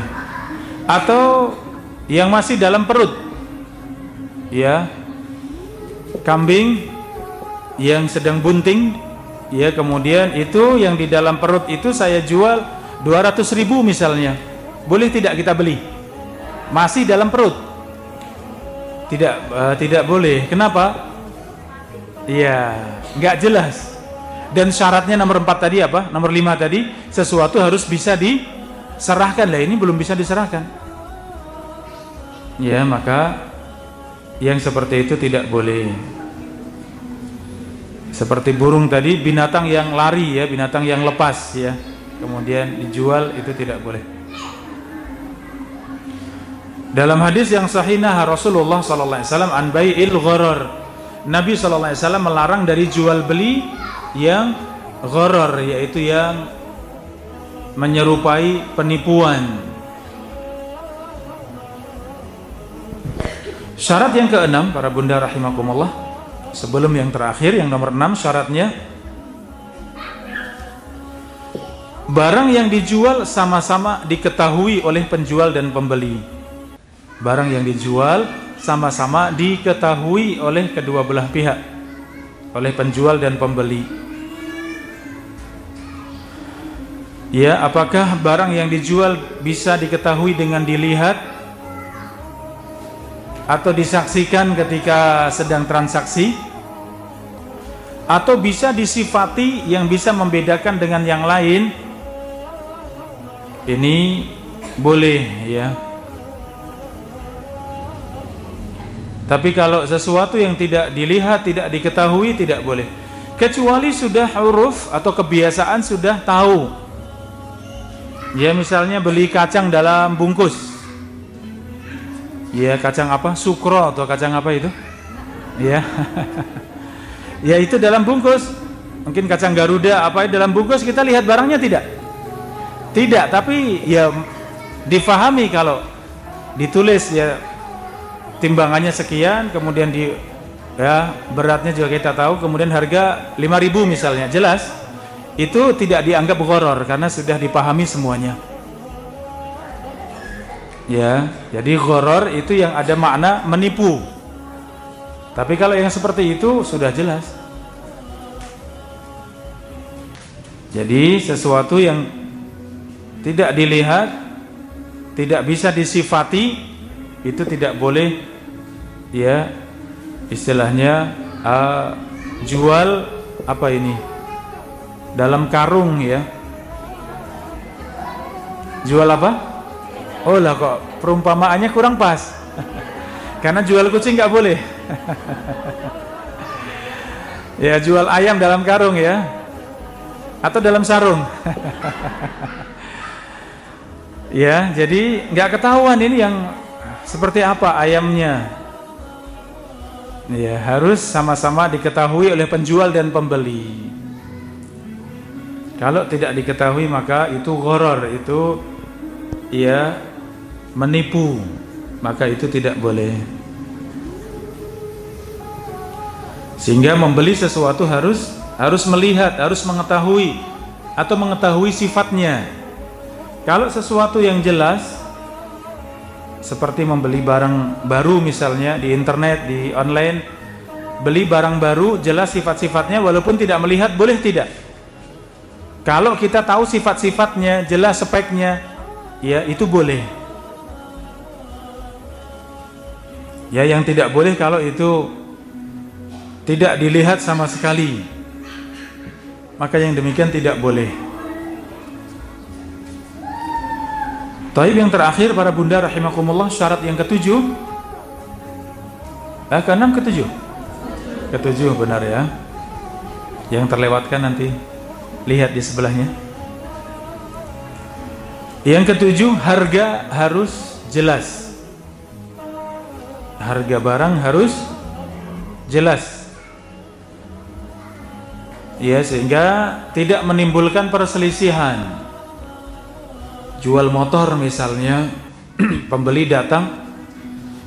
Atau yang masih dalam perut, ya, kambing yang sedang bunting, ya, kemudian itu yang di dalam perut itu saya jual 200.000 misalnya, boleh tidak kita beli? Masih dalam perut, tidak boleh. Kenapa? Iya, nggak jelas. Dan syaratnya nomor 4 tadi apa? Nomor 5 tadi, sesuatu harus bisa diserahkan. Lah, ini belum bisa diserahkan. Ya, maka yang seperti itu tidak boleh. Seperti burung tadi, binatang yang lari, ya, binatang yang lepas, ya, kemudian dijual, itu tidak boleh. Dalam hadis yang sahih Rasulullah sallallahu alaihi wasallam an bai'il gharar. Nabi sallallahu alaihi wasallam melarang dari jual beli yang gharar, yaitu yang menyerupai penipuan. Syarat yang keenam, para bunda rahimakumullah, sebelum yang terakhir, yang nomor 6, syaratnya barang yang dijual sama-sama diketahui oleh penjual dan pembeli. Barang yang dijual sama-sama diketahui oleh kedua belah pihak, oleh penjual dan pembeli. Ya, apakah barang yang dijual bisa diketahui dengan dilihat atau disaksikan ketika sedang transaksi, atau bisa disifati yang bisa membedakan dengan yang lain? Ini boleh, ya. Tapi kalau sesuatu yang tidak dilihat, tidak diketahui, tidak boleh. Kecuali sudah huruf atau kebiasaan sudah tahu. Ya, misalnya beli kacang dalam bungkus. Ya, kacang apa? Sukro atau kacang apa itu? Ya. Ya, itu dalam bungkus. Mungkin kacang Garuda apa dalam bungkus, kita lihat barangnya tidak? Tidak, tapi ya difahami kalau ditulis ya timbangannya sekian, kemudian ya beratnya juga kita tahu, kemudian harga 5.000 misalnya, jelas itu tidak dianggap gharar karena sudah dipahami semuanya. Ya, jadi gharar itu yang ada makna menipu. Tapi kalau yang seperti itu sudah jelas. Jadi sesuatu yang tidak dilihat, tidak bisa disifati, itu tidak boleh, ya, istilahnya jual apa ini? Dalam karung, ya. Jual apa? Oh lah, kok perumpamaannya kurang pas. Karena jual kucing nggak boleh. Ya, jual ayam dalam karung, ya, atau dalam sarung. Ya, jadi nggak ketahuan ini yang seperti apa ayamnya. Ya, harus sama-sama diketahui oleh penjual dan pembeli. Kalau tidak diketahui maka itu gharar, itu ya menipu, maka itu tidak boleh. Sehingga membeli sesuatu harus melihat, harus mengetahui atau mengetahui sifatnya. Kalau sesuatu yang jelas seperti membeli barang baru misalnya di internet, di online, beli barang baru jelas sifat-sifatnya walaupun tidak melihat, boleh tidak? Kalau kita tahu sifat-sifatnya, jelas speknya, ya itu boleh. Ya, yang tidak boleh kalau itu tidak dilihat sama sekali, maka yang demikian tidak boleh. Taib, yang terakhir para bunda rahimakumullah, syarat yang ketujuh, keenam, ketujuh benar ya. Yang terlewatkan nanti lihat di sebelahnya. Yang ketujuh, harga harus jelas. Harga barang harus jelas, ya, sehingga tidak menimbulkan perselisihan. Jual motor misalnya, pembeli datang,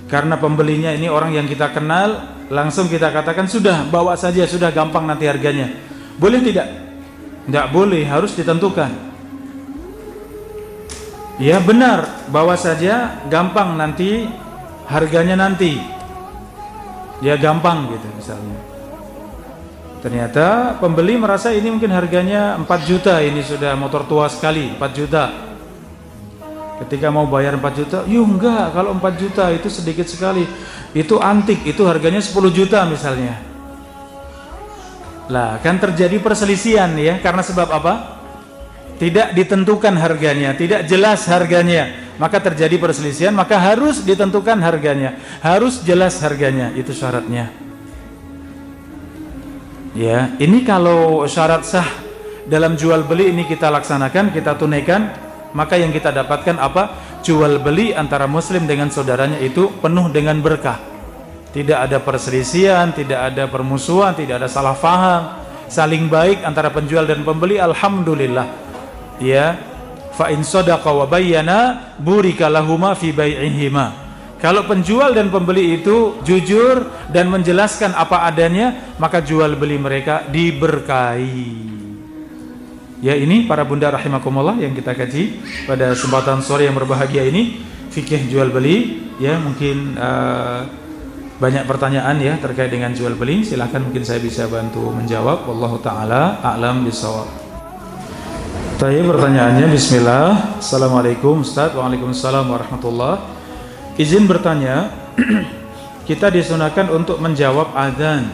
karena pembelinya ini orang yang kita kenal, langsung kita katakan sudah bawa saja, sudah gampang nanti harganya. Boleh tidak? Tidak boleh, harus ditentukan. Ya benar, bawa saja, gampang nanti harganya nanti. Ya gampang gitu misalnya. Ternyata pembeli merasa ini mungkin harganya 4 juta, ini sudah motor tua sekali, 4 juta. Ketika mau bayar 4 juta, yuk enggak, kalau 4 juta itu sedikit sekali, itu antik, itu harganya 10 juta misalnya. Lah kan terjadi perselisihan ya, karena sebab apa? Tidak ditentukan harganya, tidak jelas harganya, maka terjadi perselisihan, maka harus ditentukan harganya, harus jelas harganya, itu syaratnya. Ya, ini kalau syarat sah dalam jual beli ini kita laksanakan, kita tunaikan, maka yang kita dapatkan apa? jual beli antara muslim dengan saudaranya itu penuh dengan berkah. Tidak ada perselisihan, tidak ada permusuhan, tidak ada salah faham, saling baik antara penjual dan pembeli. Alhamdulillah. Ya, fa in sadaqa wa bayyana burika lahuma fi bai'ihima. Kalau penjual dan pembeli itu jujur dan menjelaskan apa adanya, maka jual beli mereka diberkahi. Ya, ini para bunda rahimakumullah yang kita kaji pada kesempatan sore yang berbahagia ini, fikih jual beli. Ya, mungkin banyak pertanyaan ya terkait dengan jual beli. Silahkan, mungkin saya bisa bantu menjawab. Wallahu taala a'lam bishawab. Tanya pertanyaannya, bismillah. Assalamualaikum Ustaz. Waalaikumsalam warahmatullah. Izin bertanya, kita disunahkan untuk menjawab azan.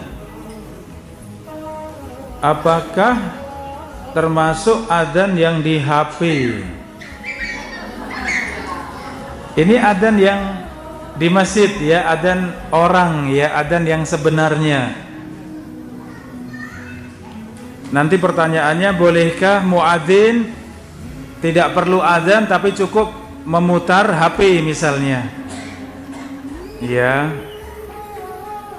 Apakah termasuk azan yang di HP? Ini azan yang di masjid ya, azan orang ya, azan yang sebenarnya. Nanti pertanyaannya, bolehkah muadzin tidak perlu azan tapi cukup memutar HP misalnya? Ya,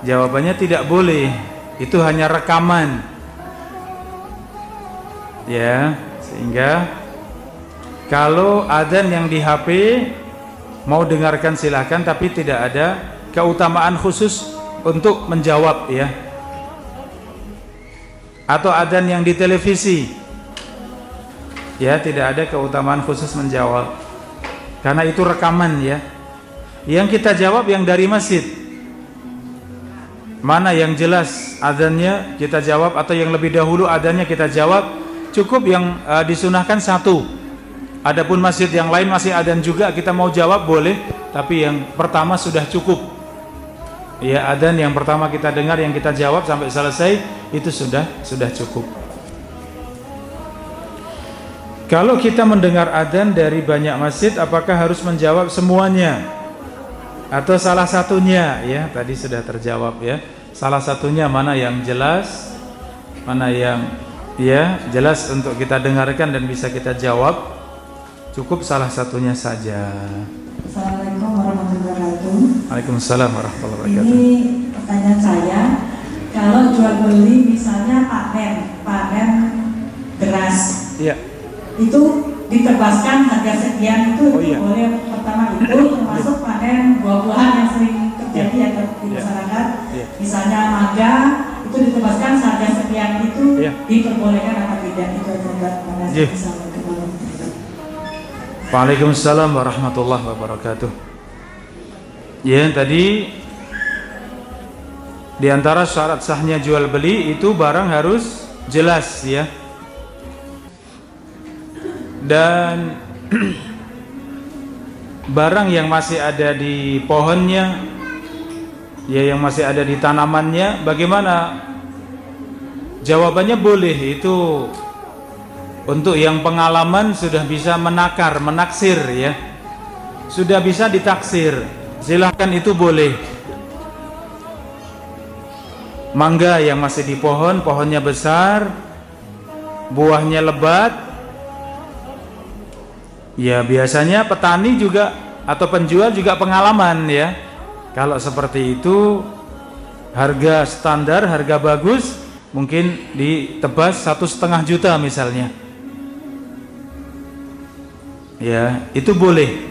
jawabannya tidak boleh. Itu hanya rekaman. Ya, sehingga kalau adzan yang di HP mau dengarkan silahkan, tapi tidak ada keutamaan khusus untuk menjawab ya. Atau adzan yang di televisi, ya tidak ada keutamaan khusus menjawab, karena itu rekaman ya. Yang kita jawab yang dari masjid, mana yang jelas adzannya kita jawab, atau yang lebih dahulu adzannya kita jawab. Cukup yang disunahkan satu. Adapun masjid yang lain masih adzan juga, kita mau jawab boleh, tapi yang pertama sudah cukup. Ya, adzan yang pertama kita dengar, yang kita jawab sampai selesai itu sudah cukup. Kalau kita mendengar adzan dari banyak masjid, apakah harus menjawab semuanya atau salah satunya? Ya, tadi sudah terjawab ya. Salah satunya mana yang jelas, mana yang ya jelas untuk kita dengarkan dan bisa kita jawab, cukup salah satunya saja. Assalamualaikum warahmatullahi wabarakatuh. Waalaikumsalam warahmatullahi wabarakatuh. Ini pertanyaan saya, kalau jual beli misalnya panen beras, iya, itu ditebaskan harga sekian, itu boleh. Pertama itu termasuk panen buah-buahan yang sering terjadi atau di masyarakat, misalnya mangga itu ditebaskan harga sekian, itu diperbolehkan apa tidak? Itu adalah Waalaikumsalam warahmatullahi wabarakatuh. Ya, tadi di antara syarat sahnya jual beli itu barang harus jelas ya. Dan barang yang masih ada di pohonnya, ya yang masih ada di tanamannya, bagaimana? Jawabannya boleh. Itu untuk yang pengalaman sudah bisa menakar, menaksir ya, sudah bisa ditaksir, silahkan, itu boleh. Mangga yang masih di pohon, pohonnya besar, buahnya lebat, ya biasanya petani juga atau penjual juga pengalaman ya. Kalau seperti itu, harga standar, harga bagus, mungkin ditebas 1,5 juta misalnya. Ya, itu boleh.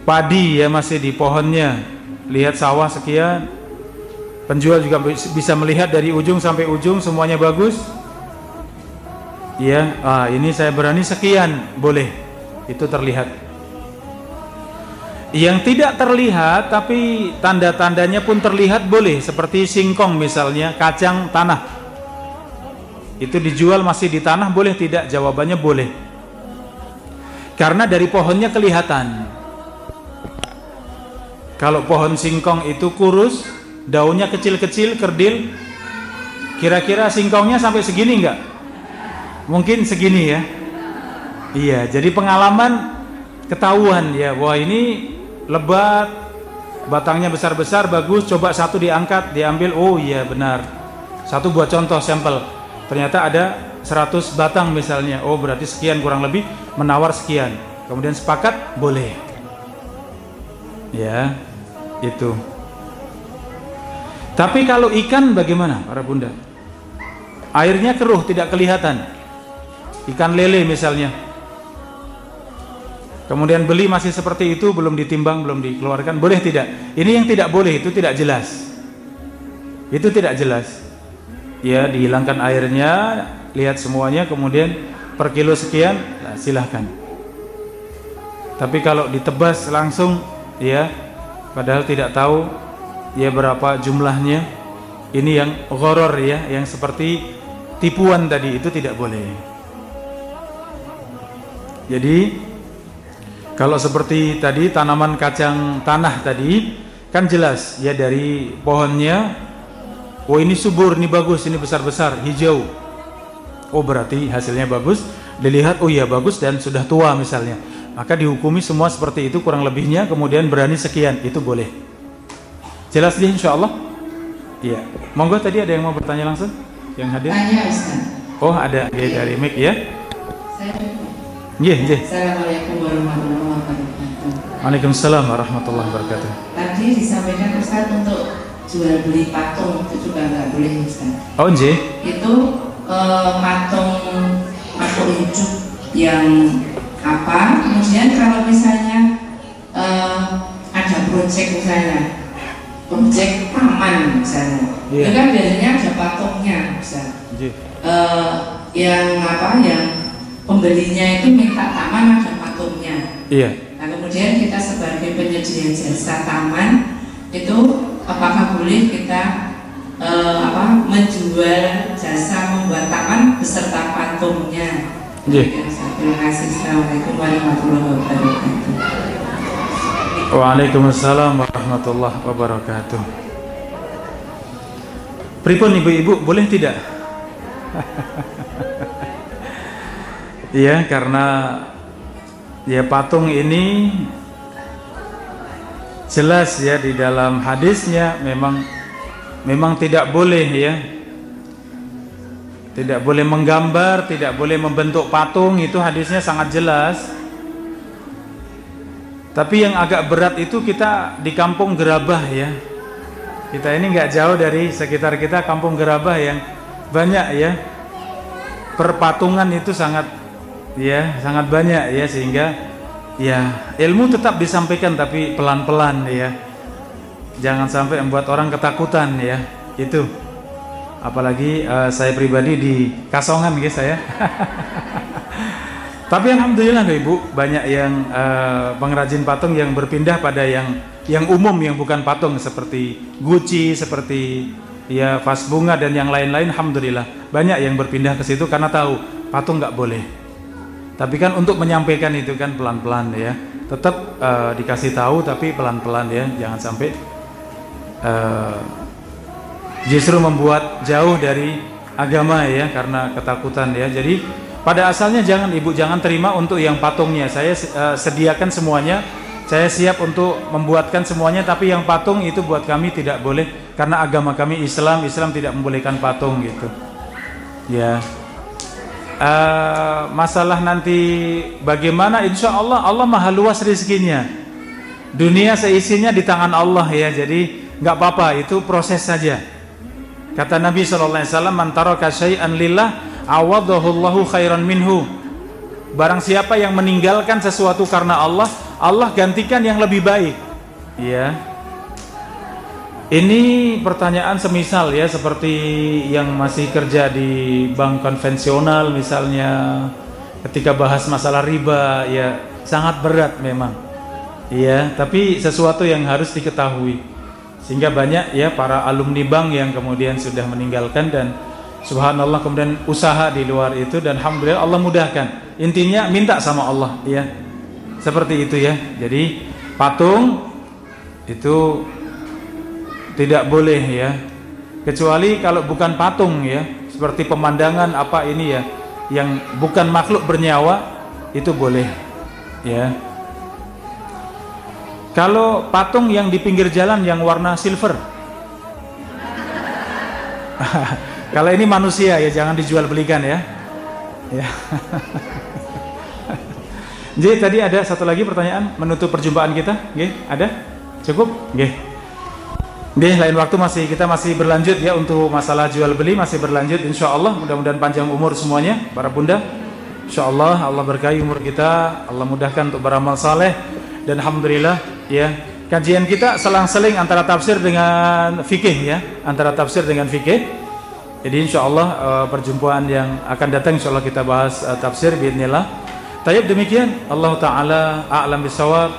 Padi ya masih di pohonnya, lihat sawah sekian, penjual juga bisa melihat dari ujung sampai ujung semuanya bagus. Ya, ini saya berani sekian, boleh. Itu terlihat. Yang tidak terlihat tapi tanda-tandanya pun terlihat boleh, seperti singkong misalnya, kacang tanah. Itu dijual masih di tanah, boleh tidak? Jawabannya boleh. Karena dari pohonnya kelihatan. Kalau pohon singkong itu kurus, daunnya kecil-kecil, kerdil, kira-kira singkongnya sampai segini enggak? Mungkin segini ya. Iya, jadi pengalaman ketahuan ya, wah ini lebat, batangnya besar-besar, bagus, coba satu diangkat, diambil, oh iya benar. Satu buat contoh sampel, ternyata ada 100 batang misalnya, oh berarti sekian kurang lebih, menawar sekian. kemudian sepakat boleh. Ya, itu. Tapi kalau ikan bagaimana para bunda? Airnya keruh, tidak kelihatan. Ikan lele misalnya. Kemudian beli masih seperti itu, belum ditimbang, belum dikeluarkan, boleh tidak? Ini yang tidak boleh, itu tidak jelas. Itu tidak jelas. Ya, dihilangkan airnya, lihat semuanya, kemudian per kilo sekian, nah, silahkan. Tapi kalau ditebas langsung, ya, padahal tidak tahu ya berapa jumlahnya, ini yang gharar ya, yang seperti tipuan tadi, itu tidak boleh. Jadi kalau seperti tadi tanaman kacang tanah tadi kan jelas ya dari pohonnya, oh ini subur, ini bagus, ini besar-besar, hijau. Oh berarti hasilnya bagus. Dilihat, oh iya bagus dan sudah tua misalnya. Maka dihukumi semua seperti itu kurang lebihnya, kemudian berani sekian, itu boleh. Jelas dia insya Allah? Iya. Monggo, tadi ada yang mau bertanya langsung? Yang hadir? Tanya Ustaz. Oh ada dari mic ya? Iya. Assalamualaikum warahmatullahi wabarakatuh. Waalaikumsalam warahmatullahi wabarakatuh. Tadi disampaikan Ustaz untuk jual beli patung itu juga nggak boleh Ustaz. Oh nggih. Itu patung hidup yang apa? Kemudian kalau misalnya ada proyek misalnya, proyek taman misalnya, itu kan biasanya ada patungnya Ustaz. Yang apa? Yang pembelinya itu minta taman ada patungnya. Iya. Nah kemudian kita sebagai penyedia jasa taman itu apakah boleh kita menjual jasa membuat taman beserta patungnya? Iya. Terima kasih. Assalamualaikum warahmatullahi wabarakatuh. Waalaikumsalam warahmatullahi wabarakatuh. Pripun ibu-ibu, boleh tidak? Iya, karena ya patung ini jelas ya di dalam hadisnya memang tidak boleh ya. Tidak boleh menggambar, tidak boleh membentuk patung, itu hadisnya sangat jelas. Tapi yang agak berat itu kita di Kampung Gerabah ya. Kita ini nggak jauh dari sekitar kita Kampung Gerabah yang banyak ya. Perpatungan itu sangat banyak ya, sehingga ya ilmu tetap disampaikan tapi pelan-pelan ya. Jangan sampai membuat orang ketakutan ya. Itu. Apalagi saya pribadi di Kasongan guys saya. Tapi alhamdulillah Ibu, banyak yang pengrajin patung yang berpindah pada yang umum, yang bukan patung, seperti Gucci, seperti ya vas bunga dan yang lain-lain. Alhamdulillah banyak yang berpindah ke situ karena tahu patung nggak boleh. Tapi kan untuk menyampaikan itu kan pelan-pelan ya. Tetap dikasih tahu tapi pelan-pelan ya, jangan sampai justru membuat jauh dari agama ya karena ketakutan ya. Jadi pada asalnya jangan terima untuk yang patungnya. Saya sediakan semuanya. Saya siap untuk membuatkan semuanya, tapi yang patung itu buat kami tidak boleh karena agama kami Islam tidak membolehkan patung gitu. Ya. Masalah nanti bagaimana, insya Allah maha luas rezekinya. Dunia seisinya di tangan Allah ya. Jadi nggak apa-apa, itu proses saja. Kata Nabi SAW, man taraka syai'an lillah awadahu Allahu khairan minhu. Barang siapa yang meninggalkan sesuatu karena Allah, Allah gantikan yang lebih baik. Ya. Ini pertanyaan semisal ya, seperti yang masih kerja di bank konvensional misalnya, ketika bahas masalah riba ya sangat berat memang. Iya, tapi sesuatu yang harus diketahui. Sehingga banyak ya para alumni bank yang kemudian sudah meninggalkan dan subhanallah kemudian usaha di luar itu, dan alhamdulillah Allah mudahkan. Intinya minta sama Allah ya. Seperti itu ya. Jadi patung itu tidak boleh ya. Kecuali kalau bukan patung ya, seperti pemandangan apa ini ya, yang bukan makhluk bernyawa, itu boleh ya. Kalau patung yang di pinggir jalan yang warna silver, kalau ini manusia ya jangan dijual belikan ya. Ya. Jadi tadi ada satu lagi pertanyaan menutup perjumpaan kita, nggih? Ada? Cukup? Nggih. Nggih, lain waktu kita masih berlanjut ya untuk masalah jual beli masih berlanjut insyaallah. Mudah-mudahan panjang umur semuanya para bunda. Insyaallah Allah berkahi umur kita, Allah mudahkan untuk beramal saleh dan alhamdulillah ya. Kajian kita selang-seling antara tafsir dengan fikih ya, antara tafsir dengan fikih. Jadi insyaallah perjumpaan yang akan datang insyaallah kita bahas tafsir biidznillah. Tayyib demikian, Allah taala a'lam bisawab.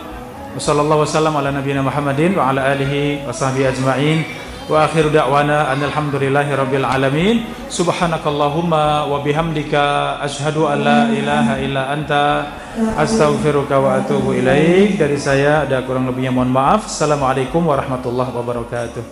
Wassallallahu wasallam ala nabiyyina Muhammadin wa ala alihi washabbihi ajma'in. Wa akhiru da'wana alhamdulillahi rabbil alamin. Subhanakallahumma wa bihamdika asyhadu an la ilaha illa anta astaghfiruka wa atubu ilaik. Dari saya ada kurang lebihnya mohon maaf. Assalamualaikum warahmatullahi wabarakatuh.